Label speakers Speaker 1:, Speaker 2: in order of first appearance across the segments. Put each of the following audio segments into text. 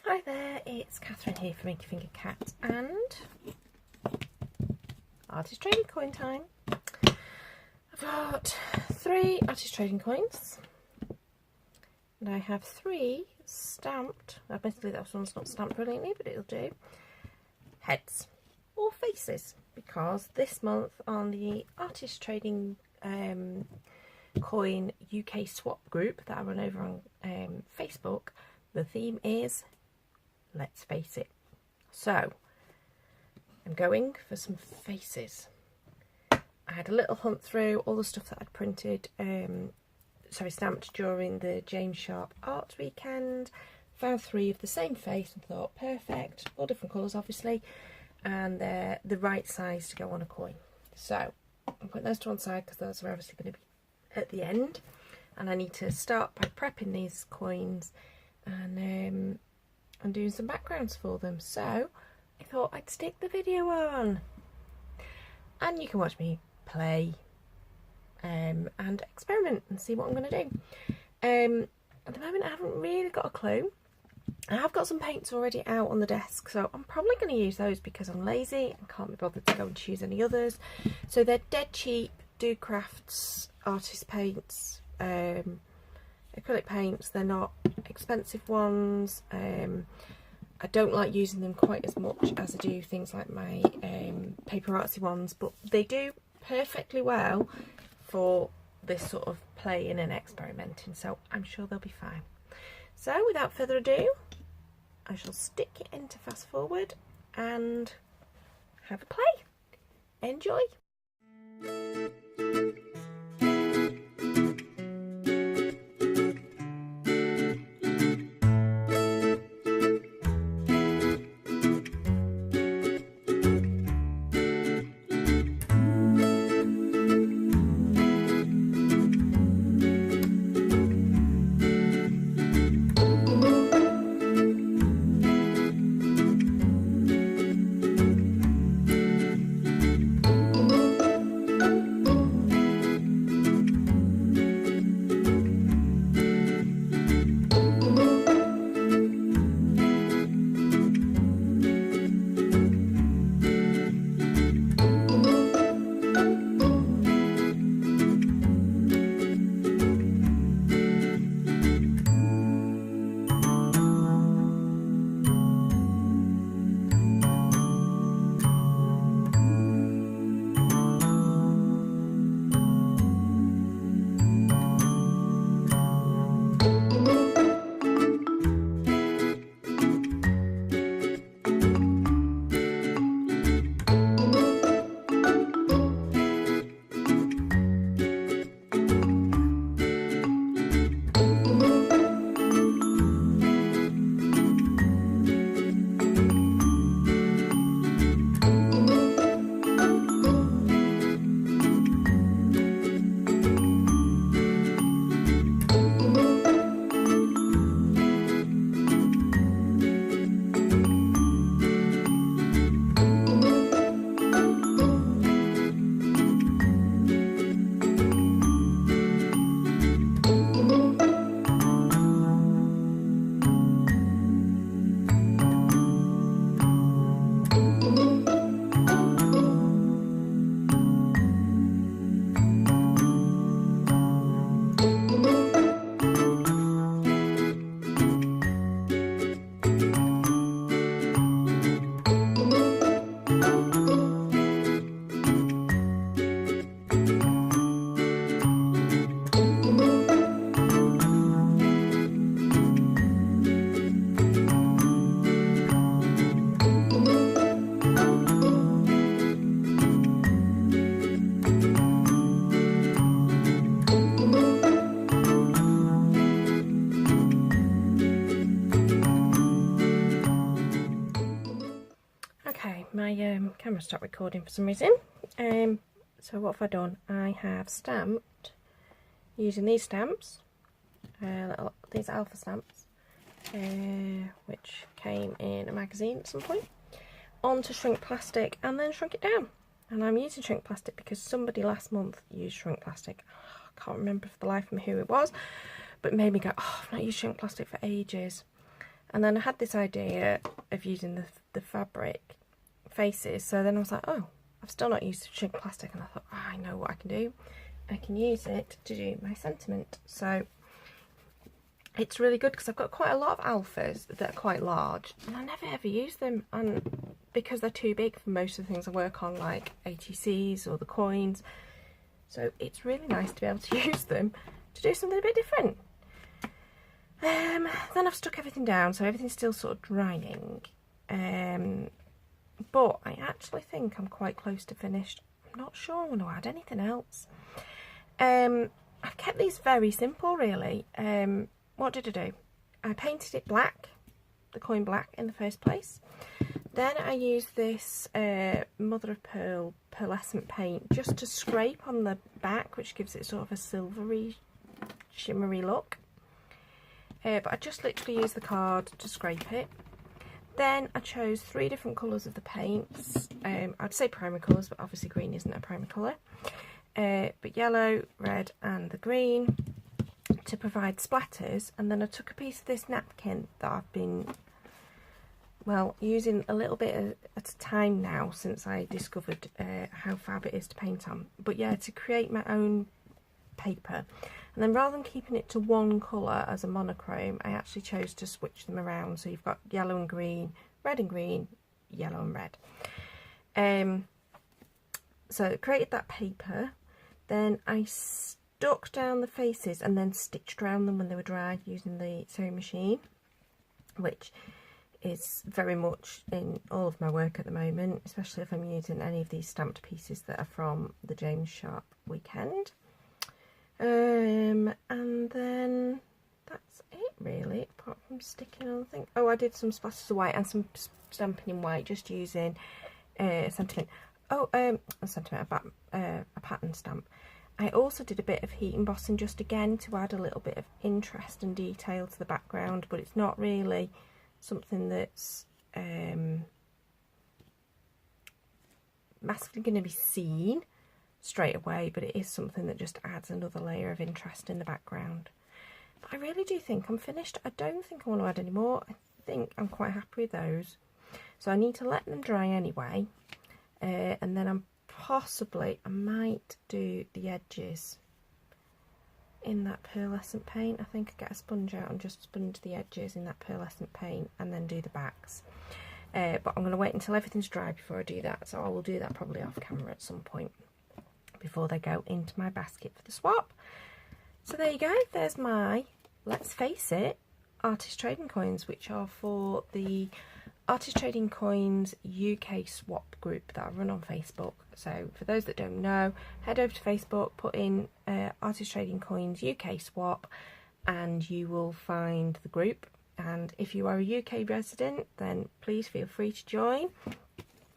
Speaker 1: Hi there, it's Catherine here from Inky Finger Cat and Artist Trading Coin time. I've got 3 Artist Trading Coins and I have 3 stamped, admittedly that one's not stamped brilliantly but it'll do, heads or faces, because this month on the Artist Trading Coin UK swap group that I run over on Facebook, the theme is let's face it. So I'm going for some faces. I had a little hunt through all the stuff that I'd printed, stamped during the James Sharp Art Weekend. Found 3 of the same face and thought perfect, all different colours obviously, and they're the right size to go on a coin. So I'm putting those to one side because those are obviously going to be at the end, and I need to start by prepping these coins and doing some backgrounds for them. So I thought I'd stick the video on and you can watch me play and experiment and see what I'm going to do. At the moment I haven't really got a clue. I have got some paints already out on the desk, so I'm probably going to use those because I'm lazy and can't be bothered to go and choose any others. So they're dead cheap Do Crafts artist paints, acrylic paints. They're not expensive ones. I don't like using them quite as much as I do things like my paper artsy ones, but they do perfectly well for this sort of playing and experimenting, so I'm sure they'll be fine. So without further ado, I shall stick it into fast forward and have a play. Enjoy. My camera stopped recording for some reason. So what have I done? I have stamped using these stamps, these alpha stamps, which came in a magazine at some point, onto shrink plastic and then shrunk it down. And I'm using shrink plastic because somebody last month used shrink plastic. I can't remember for the life of me who it was, but it made me go, oh, I've not used shrink plastic for ages. And then I had this idea of using the fabric faces, so then I was like, oh, I've still not used shrink plastic, and I thought, oh, I know what I can do. I can use it to do my sentiment. So it's really good because I've got quite a lot of alphas that are quite large, and I never ever use them, and because they're too big for most of the things I work on, like ATCs or the coins. So it's really nice to be able to use them to do something a bit different. Then I've stuck everything down, so everything's still sort of drying. But I actually think I'm quite close to finished. I'm not sure I want to add anything else. I've kept these very simple, really. What did I do? I painted it black, the coin black in the first place. Then I used this mother of pearl pearlescent paint just to scrape on the back, which gives it sort of a silvery, shimmery look. But I just literally used the card to scrape it. Then I chose 3 different colours of the paints. I'd say primary colours, but obviously green isn't a primary colour. But yellow, red and the green to provide splatters. And then I took a piece of this napkin that I've been, well, using a little bit at a time now since I discovered how fab it is to paint on. But yeah, to create my own paper. And then rather than keeping it to one colour as a monochrome, I actually chose to switch them around. So you've got yellow and green, red and green, yellow and red. So I created that paper. Then I stuck down the faces and then stitched around them when they were dry using the sewing machine, which is very much in all of my work at the moment, especially if I'm using any of these stamped pieces that are from the James Sharp weekend. And then that's it really, apart from sticking on the thing. Oh, I did some splatters of white and some stamping in white, just using sentiment. Oh, a sentiment, a pattern stamp. I also did a bit of heat embossing just again to add a little bit of interest and detail to the background, but it's not really something that's massively going to be seen straight away, but it is something that just adds another layer of interest in the background. But I really do think I'm finished. I don't think I want to add any more. I think I'm quite happy with those. So I need to let them dry anyway, and then I might do the edges in that pearlescent paint. I think I get a sponge out and just sponge the edges in that pearlescent paint and then do the backs. But I'm going to wait until everything's dry before I do that, so I will do that probably off camera at some point before they go into my basket for the swap. So there you go, there's my Let's Face It Artist Trading Coins, which are for the Artist Trading Coins UK swap group that I run on Facebook. So for those that don't know, head over to Facebook, put in Artist Trading Coins UK swap, and you will find the group. And if you are a UK resident, then please feel free to join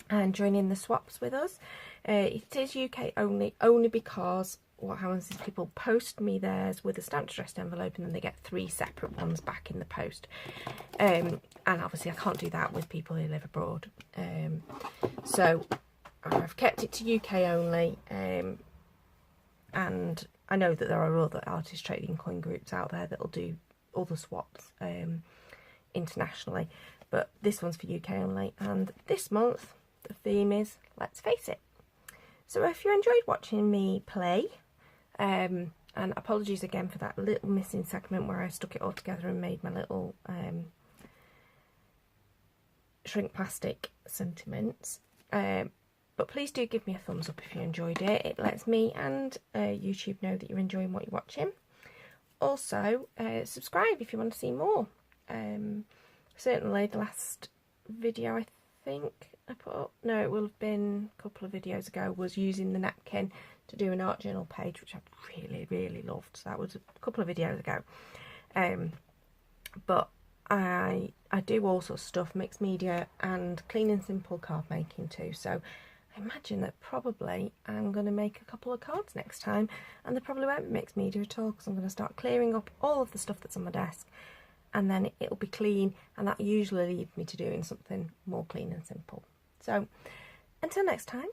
Speaker 1: and join in the swaps with us. It is UK only because what happens is people post me theirs with a stamped addressed envelope, and then they get 3 separate ones back in the post. And obviously I can't do that with people who live abroad. So I've kept it to UK only, and I know that there are other artist trading coin groups out there that will do other swaps internationally, but this one's for UK only. And this month the theme is Let's Face It. So if you enjoyed watching me play, and apologies again for that little missing segment where I stuck it all together and made my little shrink plastic sentiments, but please do give me a thumbs up if you enjoyed it. It lets me and YouTube know that you're enjoying what you're watching. Also, subscribe if you want to see more. Certainly the last video I think I put up, no, it will have been a couple of videos ago, was using the napkin to do an art journal page, which I really loved. So that was a couple of videos ago. But I do all sorts of stuff, mixed media and clean and simple card making too. So I imagine that probably I'm going to make a couple of cards next time, and they probably won't be mixed media at all, because I'm going to start clearing up all of the stuff that's on my desk, and then it'll be clean, and that usually leads me to doing something more clean and simple. So until next time,